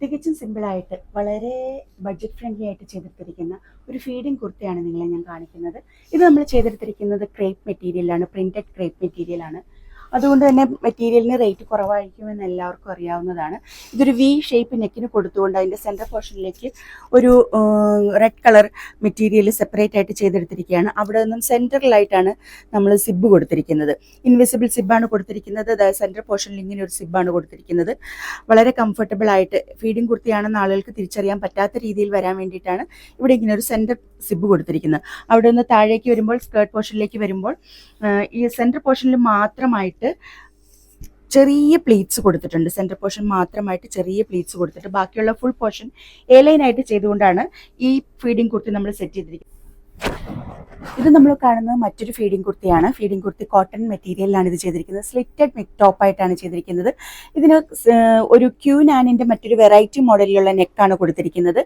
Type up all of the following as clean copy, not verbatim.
തികച്ചും സിമ്പിളായിട്ട് വളരെ ബഡ്ജറ്റ് ഫ്രണ്ട്ലി ആയിട്ട് ചെയ്തെടുത്തിരിക്കുന്ന ഒരു ഫീഡിങ് കുർത്തയാണ് നിങ്ങളെ ഞാൻ കാണിക്കുന്നത്. ഇത് നമ്മൾ ചെയ്തെടുത്തിരിക്കുന്നത് ക്രേപ്പ് മെറ്റീരിയലാണ്, പ്രിന്റഡ് ക്രേപ്പ് മെറ്റീരിയലാണ്. അതുകൊണ്ട് തന്നെ മെറ്റീരിയലിന് റേറ്റ് കുറവായിരിക്കുമെന്ന് എല്ലാവർക്കും അറിയാവുന്നതാണ്. ഇതൊരു വി ഷേപ്പ് നെക്കിന് കൊടുത്തുകൊണ്ട് അതിൻ്റെ സെൻറ്റർ പോർഷനിലേക്ക് ഒരു റെഡ് കളർ മെറ്റീരിയൽ സെപ്പറേറ്റ് ആയിട്ട് ചെയ്തെടുത്തിരിക്കുകയാണ്. അവിടെ നിന്നും സെൻറ്ററിലായിട്ടാണ് നമ്മൾ സിബ് കൊടുത്തിരിക്കുന്നത്. ഇൻവിസിബിൾ സിബാണ് കൊടുത്തിരിക്കുന്നത്. അതായത് സെൻറ്റർ പോർഷനിൽ ഇങ്ങനെ ഒരു സിബാണ് കൊടുത്തിരിക്കുന്നത്. വളരെ കംഫർട്ടബിൾ ആയിട്ട് ഫീഡിങ് കുർത്തിയാണെന്ന് ആളുകൾക്ക് തിരിച്ചറിയാൻ പറ്റാത്ത രീതിയിൽ വരാൻ വേണ്ടിയിട്ടാണ് ഇവിടെ ഇങ്ങനെ ഒരു സെൻറ്റർ സിബ് കൊടുത്തിരിക്കുന്നത്. അവിടെ നിന്ന് താഴേക്ക് വരുമ്പോൾ, സ്കേർട്ട് പോർഷനിലേക്ക് വരുമ്പോൾ ഈ സെൻറ്റർ പോർഷനിൽ മാത്രമായിട്ട് ചെറിയ പ്ലീറ്റ്സ് കൊടുത്തിട്ടുണ്ട്. സെൻറ്റർ പോർഷൻ മാത്രമായിട്ട് ചെറിയ പ്ലീറ്റ്സ് കൊടുത്തിട്ട് ബാക്കിയുള്ള ഫുൾ പോർഷൻ എ ലൈനായിട്ട് ചെയ്തുകൊണ്ടാണ് ഈ ഫീഡിങ് കുർത്തി നമ്മൾ സെറ്റ് ചെയ്തിരിക്കുന്നത്. ഇത് നമ്മൾ കാണുന്നത് മറ്റൊരു ഫീഡിങ് കുർത്തിയാണ്. ഫീഡിങ് കുർത്തി കോട്ടൺ മെറ്റീരിയലിലാണ് ഇത് ചെയ്തിരിക്കുന്നത്. സ്ലിറ്റഡ് ടോപ്പായിട്ടാണ് ചെയ്തിരിക്കുന്നത്. ഇതിന് ഒരു ക്യൂ നാനിൻ്റെ മറ്റൊരു വെറൈറ്റി മോഡലിലുള്ള നെക്കാണ് കൊടുത്തിരിക്കുന്നത്.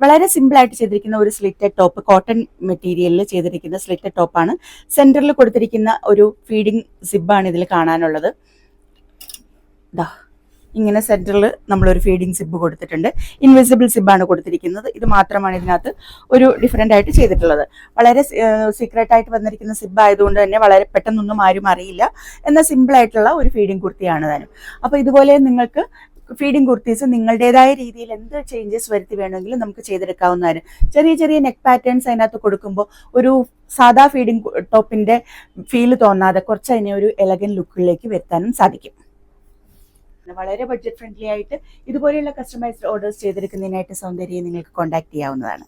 വളരെ സിമ്പിളായിട്ട് ചെയ്തിരിക്കുന്ന ഒരു സ്ലിറ്റഡ് ടോപ്പ്, കോട്ടൺ മെറ്റീരിയലിൽ ചെയ്തിരിക്കുന്ന സ്ലിറ്റഡ് ടോപ്പാണ്. സെൻറ്ററിൽ കൊടുത്തിരിക്കുന്ന ഒരു ഫീഡിങ് സിബാണ് ഇതിൽ കാണാനുള്ളത്. ഇങ്ങനെ സെൻറ്ററിൽ നമ്മളൊരു ഫീഡിങ് സിബ് കൊടുത്തിട്ടുണ്ട്. ഇൻവിസിബിൾ സിബാണ് കൊടുത്തിരിക്കുന്നത്. ഇത് മാത്രമാണ് ഇതിനകത്ത് ഒരു ഡിഫറെൻ്റ് ആയിട്ട് ചെയ്തിട്ടുള്ളത്. വളരെ സീക്രട്ടായിട്ട് വന്നിരിക്കുന്ന സിബ് ആയതുകൊണ്ട് തന്നെ വളരെ പെട്ടെന്നൊന്നും ആരും അറിയില്ല. എന്നാൽ സിമ്പിളായിട്ടുള്ള ഒരു ഫീഡിങ് കുർത്തിയാണ് താനും. അപ്പോൾ ഇതുപോലെ നിങ്ങൾക്ക് ഫീഡിങ് കുർത്തീസ് നിങ്ങളുടേതായ രീതിയിൽ എന്ത് ചേഞ്ചസ് വരുത്തി വേണമെങ്കിലും നമുക്ക് ചെയ്തെടുക്കാവുന്നതാണ്. ചെറിയ ചെറിയ നെക്ക് പാറ്റേൺസ് അതിനകത്ത് കൊടുക്കുമ്പോൾ ഒരു സാധാ ഫീഡിങ് ടോപ്പിൻ്റെ ഫീൽ തോന്നാതെ കുറച്ച് അതിനെ ഒരു എലഗൻ ലുക്കിലേക്ക് വരുത്താനും സാധിക്കും. വളരെ ബഡ്ജറ്റ് ഫ്രണ്ട്ലി ആയിട്ട് ഇതുപോലെയുള്ള കസ്റ്റമൈസ്ഡ് ഓർഡേഴ്സ് ചെയ്തെടുക്കുന്നതിനായിട്ട് സൗന്ദര്യം നിങ്ങൾക്ക് കോൺടാക്ട് ചെയ്യാവുന്നതാണ്.